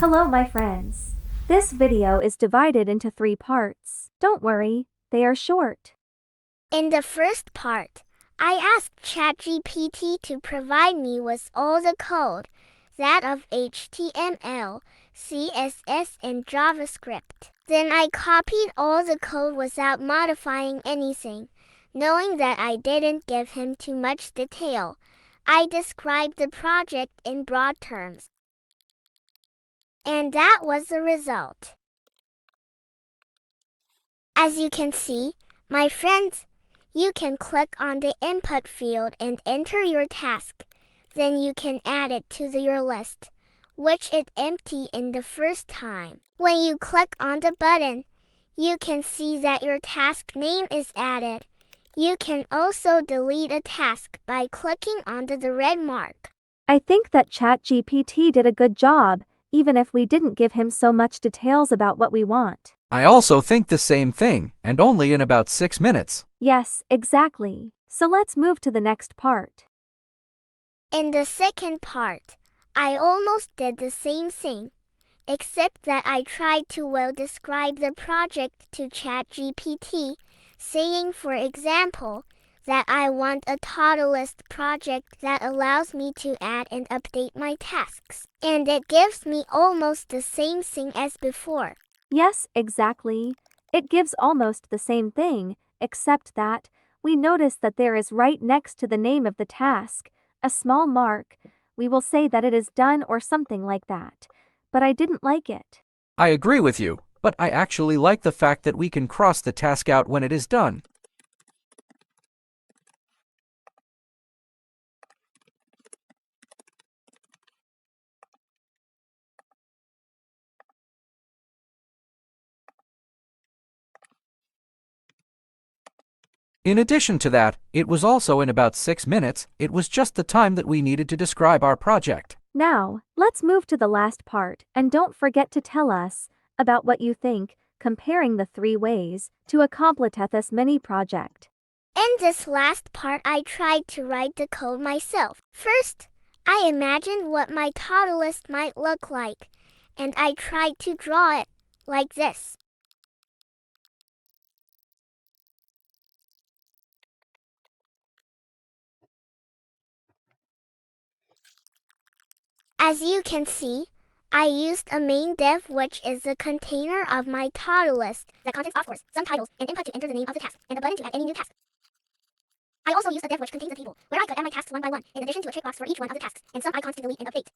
Hello, my friends. This video is divided into 3 parts. Don't worry, they are short. In the first part, I asked ChatGPT to provide me with all the code, that of HTML, CSS, and JavaScript. Then I copied all the code without modifying anything. Knowing that I didn't give him too much detail, I described the project in broad terms. And that was the result. As you can see, my friends, you can click on the input field and enter your task. Then you can add it to your list, which is empty in the first time. When you click on the button, you can see that your task name is added. You can also delete a task by clicking onto the red mark. I think that ChatGPT did a good job, even if we didn't give him so much details about what we want. I also think the same thing, and only in about 6 minutes. Yes, exactly. So let's move to the next part. In the second part, I almost did the same thing, except that I tried to well describe the project to ChatGPT, saying, for example, that I want a TodoList project that allows me to add and update my tasks. And it gives me almost the same thing as before. Yes, exactly. It gives almost the same thing, except that we notice that there is right next to the name of the task a small mark. We will say that it is done or something like that. But I didn't like it. I agree with you, but I actually like the fact that we can cross the task out when it is done. In addition to that, it was also in about 6 minutes. It was just the time that we needed to describe our project. Now, let's move to the last part, and don't forget to tell us about what you think, comparing the 3 ways to accomplish this mini project. In this last part, I tried to write the code myself. First, I imagined what my TodoList might look like, and I tried to draw it like this. As you can see, I used a main div, which is the container of my TodoList that contains, of course, some titles, an input to enter the name of the task, and a button to add any new task. I also used a div which contains a table, where I could add my tasks one by one, in addition to a checkbox for each one of the tasks, and some icons to delete and update.